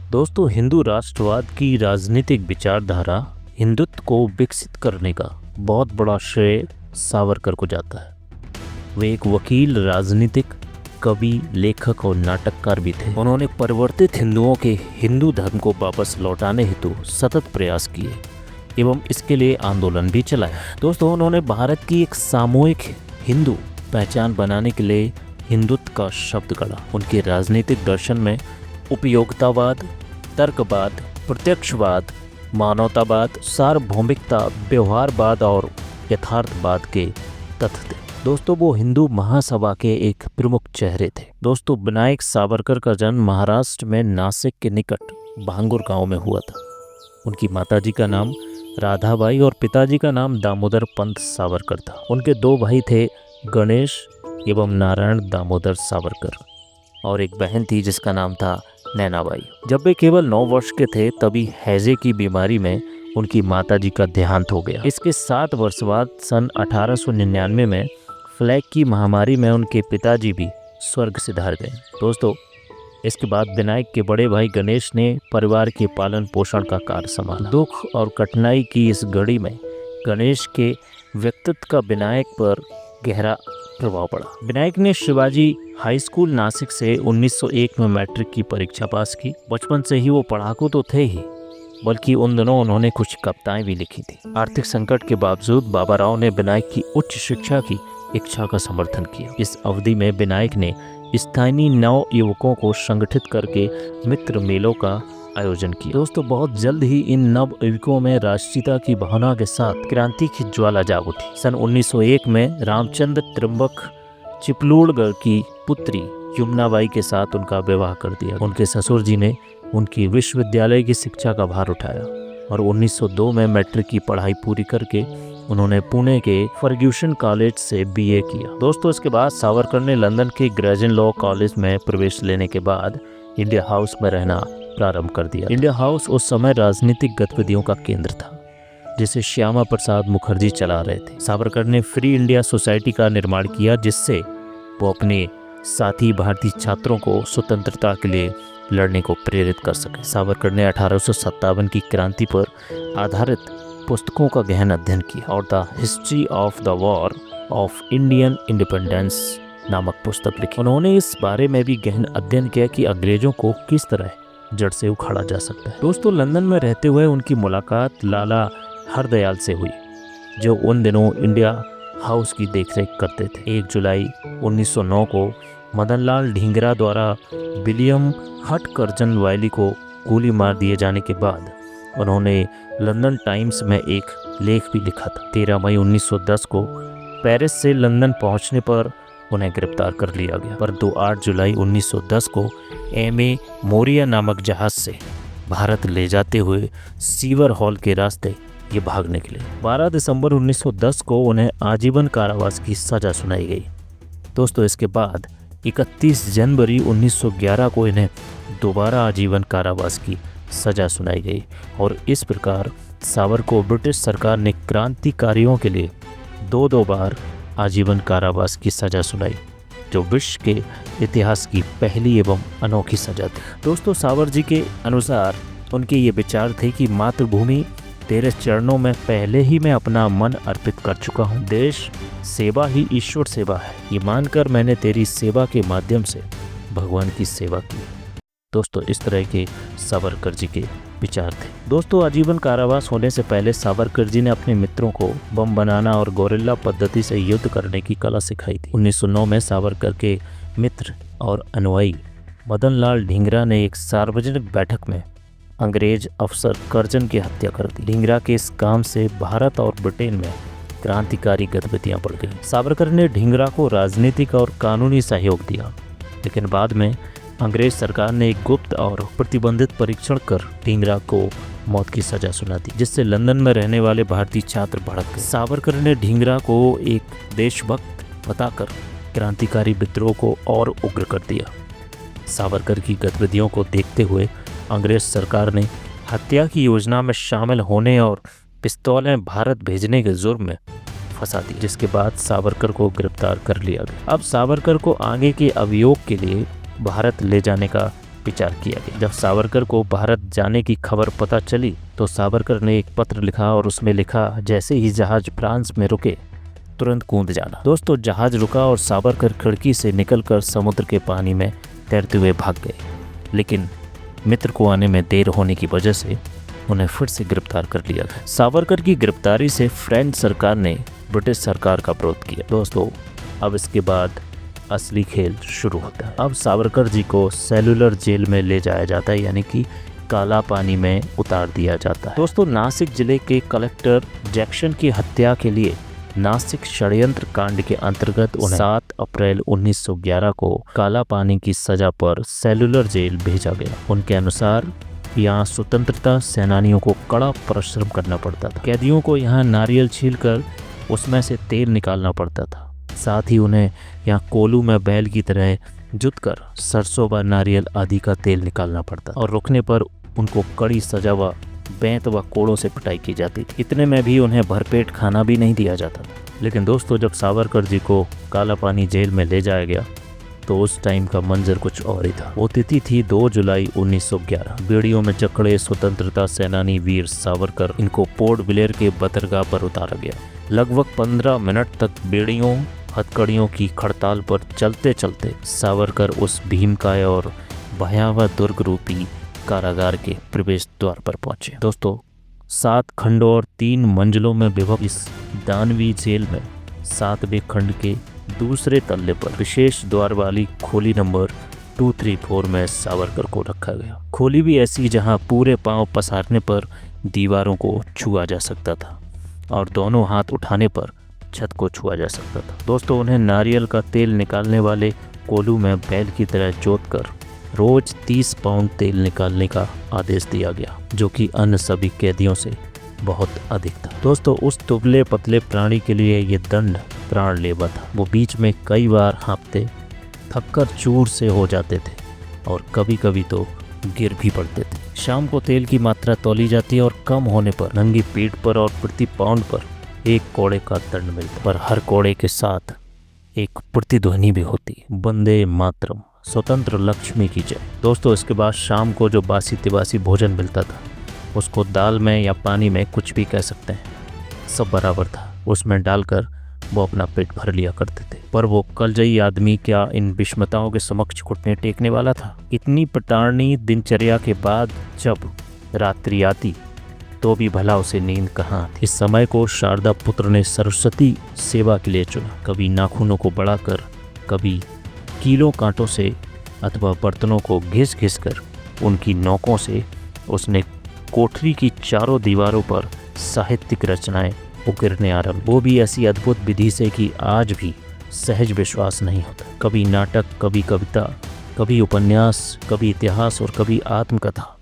दोस्तों, हिंदू राष्ट्रवाद की राजनीतिक विचारधारा हिंदुत्व को विकसित करने का बहुत बड़ा श्रेय सावरकर को जाता है। वे एक वकील, राजनीतिक, कवि, लेखक और नाटककार भी थे। उन्होंने परिवर्तित हिंदुओं के हिंदू धर्म को वापस लौटाने हेतु सतत प्रयास किए एवं इसके लिए आंदोलन भी चलाया। दोस्तों, उन्होंने भारत की एक सामूहिक हिंदू पहचान बनाने के लिए हिंदुत्व का शब्द गढ़ा। उनके राजनीतिक दर्शन में उपयोगितावाद, तर्कवाद, प्रत्यक्षवाद, मानवतावाद, सार्वभौमिकता, व्यवहारवाद और यथार्थवाद के तथ्य थे। दोस्तों, वो हिंदू महासभा के एक प्रमुख चेहरे थे। दोस्तों, विनायक सावरकर का जन्म महाराष्ट्र में नासिक के निकट भांगुर गांव में हुआ था। उनकी माताजी का नाम राधाबाई और पिताजी का नाम दामोदर पंत सावरकर था। उनके दो भाई थे, गणेश एवं नारायण दामोदर सावरकर, और एक बहन थी जिसका नाम था नैनाबाई। जब वे केवल 9 वर्ष के थे तभी हैजे की बीमारी में उनकी माताजी का देहांत हो गया। इसके 7 वर्ष बाद सन 1899 में प्लेग की महामारी में उनके पिताजी भी स्वर्ग सिधार गए। दोस्तों, इसके बाद विनायक के बड़े भाई गणेश ने परिवार के पालन पोषण का कार्य संभाला। दुख और कठिनाई की इस घड़ी में गणेश के व्यक्तित्व का विनायक पर गहरा प्रभाव पड़ा। विनायक ने शिवाजी हाई स्कूल नासिक से 1901 में मैट्रिक की परीक्षा पास की। बचपन से ही वो पढ़ाकू तो थे ही, बल्कि उन दिनों उन्होंने कुछ कविताएं भी लिखी थी। आर्थिक संकट के बावजूद बाबा राव ने विनायक की उच्च शिक्षा की इच्छा का समर्थन किया। इस अवधि में विनायक ने स्थानीय नव युवकों को संगठित करके मित्र मेलों का आयोजन किया। दोस्तों, बहुत जल्द ही इन नव युवकों में राष्ट्रीयता की भावना के साथ क्रांति की ज्वाला जाग उठी। सन 1901 में रामचंद्र त्रिम्बक चिपलूणगढ़ की पुत्री यमुनाबाई के साथ उनका विवाह कर दिया। उनके ससुर जी ने उनकी विश्वविद्यालय की शिक्षा का भार उठाया और 1902 में मैट्रिक की पढ़ाई पूरी करके उन्होंने पुणे के फर्ग्यूसन कॉलेज से बीए किया। दोस्तों, इसके बाद सावरकर ने लंदन के ग्रेजन लॉ कॉलेज में प्रवेश लेने के बाद इंडिया हाउस में रहना प्रारंभ कर दिया। इंडिया हाउस उस समय राजनीतिक गतिविधियों का केंद्र था जिसे श्यामा प्रसाद मुखर्जी चला रहे थे। सावरकर ने फ्री इंडिया सोसाइटी का निर्माण किया, जिससे वो अपने साथी भारतीय छात्रों को स्वतंत्रता के लिए लड़ने को प्रेरित कर सके। सावरकर ने 1857 की क्रांति पर आधारित पुस्तकों का गहन अध्ययन किया और the history of the war of Indian independence नामक पुस्तक लिखी। उन्होंने इस बारे में भी गहन अध्ययन किया कि अंग्रेजों को किस तरह जड़ से उखाड़ा जा सकता है। दोस्तों, लंदन में रहते हुए उनकी मुलाकात लाला हरदयाल से हुई, जो उन दिनों इंडिया हाउस की देखरेख करते थे। 1 जुलाई 1909 को मदनलाल ढींगरा द्वारा विलियम हटकर्जन वायली को गोली मार दिए जाने के बाद उन्होंने लंदन टाइम्स में एक लेख भी लिखा था। 13 मई 1910 को पेरिस से लंदन पहुंचने पर उन्हें गिरफ्तार कर लिया गया, परंतु 8 जुलाई 1910 को एम.ए. मोरिया नामक जहाज से भारत ले जाते हुए सीवर हॉल के रास्ते ये भागने के लिए 12 दिसंबर 1910 को उन्हें आजीवन कारावास की सजा सुनाई गई। दोस्तों, इसके बाद 31 जनवरी 1911 को इन्हें दोबारा आजीवन कारावास की सजा सुनाई गई और इस प्रकार सावरकर को ब्रिटिश सरकार ने क्रांतिकारियों के लिए 2 बार आजीवन कारावास की सजा सुनाई, जो विश्व के इतिहास की पहली एवं अनोखी सजा थी। दोस्तों, सावरकर जी के अनुसार उनके ये विचार थे कि मातृभूमि तेरे चरणों में पहले ही मैं अपना मन अर्पित कर चुका हूँ। देश सेवा ही ईश्वर सेवा है, ये मानकर मैंने तेरी सेवा के माध्यम से भगवान की सेवा की। दोस्तों, इस तरह के सावरकर जी के विचार थे। दोस्तों, आजीवन कारावास होने से पहले सावरकर जी ने अपने मित्रों को बम बनाना और गोरिल्ला पद्धति से युद्ध करने की कला सिखाई थी। 1909 में सावरकर के मित्र और अनुयायी मदनलाल ढींगरा ने एक सार्वजनिक बैठक में अंग्रेज अफसर कर्जन की हत्या कर दी। ढींगरा के इस काम से भारत और ब्रिटेन में क्रांतिकारी गतिविधियां बढ़ गईं। सावरकर ने ढींगरा को राजनीतिक और कानूनी सहयोग दिया, लेकिन बाद में अंग्रेज सरकार ने एक गुप्त और प्रतिबंधित परीक्षण कर ढींगरा को मौत की सजा सुना दी, जिससे लंदन में रहने वाले भारतीय छात्र भड़क गए। सावरकर ने ढींगरा को एक देशभक्त बताकर क्रांतिकारी विद्रोह को और उग्र कर दिया। सावरकर की गतिविधियों को देखते हुए अंग्रेज सरकार ने हत्या की योजना में शामिल होने और पिस्तौलें भारत भेजने के जुर्म में फंसा दी, जिसके बाद सावरकर को गिरफ्तार कर लिया गया। अब सावरकर को आगे के अभियोग के लिए भारत ले जाने का विचार किया गया। जब सावरकर को भारत जाने की खबर पता चली तो सावरकर ने एक पत्र लिखा और उसमें लिखा, जैसे ही जहाज फ्रांस में रुके तुरंत कूद जाना। दोस्तों जहाज रुका और सावरकर खिड़की से निकलकर समुद्र के पानी में तैरते हुए भाग गए, लेकिन मित्र को आने में देर होने की वजह से उन्हें फिर से गिरफ्तार कर लिया गया। सावरकर की गिरफ्तारी से फ्रेंच सरकार ने ब्रिटिश सरकार का विरोध किया। दोस्तों अब इसके बाद असली खेल शुरू होता है। अब सावरकर जी को सेलुलर जेल में ले जाया जाता है, यानी कि काला पानी में उतार दिया जाता है। दोस्तों नासिक जिले के कलेक्टर जैक्सन की हत्या के लिए नासिक षड्यंत्र कांड के अंतर्गत उन्हें 7 अप्रैल 1911 को काला पानी की सजा पर सेलुलर जेल भेजा गया। उनके अनुसार यहाँ स्वतंत्रता सेनानियों को कड़ा परिश्रम करना पड़ता था। कैदियों को यहाँ नारियल छीलकर उसमें से तेल निकालना पड़ता था। साथ ही उन्हें यहाँ कोलू में बैल की तरह जुतकर सरसों व नारियल आदि का तेल निकालना पड़ता और रुकने पर उनको कड़ी सजा व बेंत व कोड़ों से पिटाई की जाती थी। इतने में भी उन्हें भरपेट खाना भी नहीं दिया जाता था। लेकिन दोस्तों जब सावरकर जी को काला पानी जेल में ले जाया गया तो उस टाइम का मंजर कुछ और ही था। वो तिथि थी 2 जुलाई 1911। बेड़ियों में जकड़े स्वतंत्रता सेनानी वीर सावरकर, इनको पोर्ट ब्लेयर के बंदरगाह पर उतारा गया। लगभग 15 मिनट तक बेड़ियों हथकड़ियों की खड़ताल पर चलते चलते सावरकर उस भीमकाय और भयावह दुर्ग रूपी कारागार के प्रवेश द्वार पर पहुंचे। दोस्तों 7 खंडों और 3 मंजिलों में विभक्त इस दानवी जेल में 7वें खंड के दूसरे तल्ले पर विशेष द्वार वाली खोली नंबर 234 में सावरकर को रखा गया। खोली भी ऐसी जहां पूरे पांव पसारने पर दीवारों को छुआ जा सकता था और दोनों हाथ उठाने पर छत को छुआ जा सकता था। दोस्तों उन्हें नारियल का तेल निकालने वाले कोलू में बैल की तरह जोतकर रोज 30 पाउंड तेल निकालने का आदेश दिया गया, जो कि अन्य सभी कैदियों से बहुत अधिक था। दोस्तों उस दुबले पतले प्राणी के लिए ये दंड प्राणलेवा था। वो बीच में कई बार हाँफते, थककर चूर से हो जाते थे और कभी कभी तो गिर भी पड़ते थे। शाम को तेल की मात्रा तौली जाती और कम होने पर नंगी पीठ पर और प्रति पाउंड पर 1 कोड़े का दंड मिलता, पर हर कोड़े के साथ एक प्रतिध्वनि भी होती, वंदे मातरम, स्वतंत्र लक्ष्मी की जय। दोस्तों इसके बाद शाम को जो बासी तिबासी भोजन मिलता था उसको दाल में या पानी में कुछ भी कह सकते हैं, सब बराबर था, उसमें डालकर वो अपना पेट भर लिया करते थे। पर वो कलजई आदमी क्या इन विषमताओं के समक्ष घुटने टेकने वाला था? इतनी पटारनी दिनचर्या के बाद जब रात्रि आती तो भी भला उसे नींद कहाँ आती। इस समय को शारदा पुत्र ने सरस्वती सेवा के लिए चुना। कभी नाखूनों को बढ़ाकर, कभी कीलों कांटों से अथवा बर्तनों को घिस घिस कर उनकी नोकों से उसने कोठरी की चारों दीवारों पर साहित्यिक रचनाएं उकेरने आरंभ, वो भी ऐसी अद्भुत विधि से कि आज भी सहज विश्वास नहीं होता। कभी नाटक, कभी कविता, कभी उपन्यास, कभी इतिहास और कभी आत्मकथा।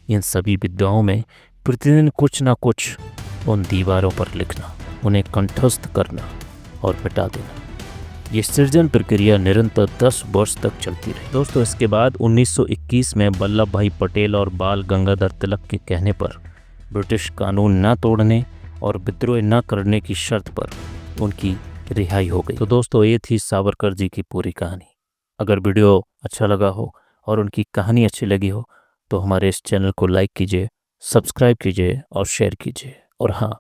इन सभी विद्याओं में प्रतिदिन कुछ ना कुछ उन दीवारों पर लिखना, उन्हें कंठस्थ करना और मिटा देना। ये सृजन प्रक्रिया निरंतर 10 वर्ष तक चलती रही। दोस्तों इसके बाद 1921 में वल्लभ भाई पटेल और बाल गंगाधर तिलक के कहने पर ब्रिटिश कानून न तोड़ने और विद्रोह न करने की शर्त पर उनकी रिहाई हो गई। तो दोस्तों ये थी सावरकर जी की पूरी कहानी। अगर वीडियो अच्छा लगा हो और उनकी कहानी अच्छी लगी हो तो हमारे इस चैनल को लाइक कीजिए, सब्सक्राइब कीजिए और शेयर कीजिए। और हाँ,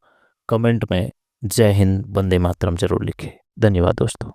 कमेंट में जय हिंद, वंदे मातरम जरूर लिखें। धन्यवाद दोस्तों।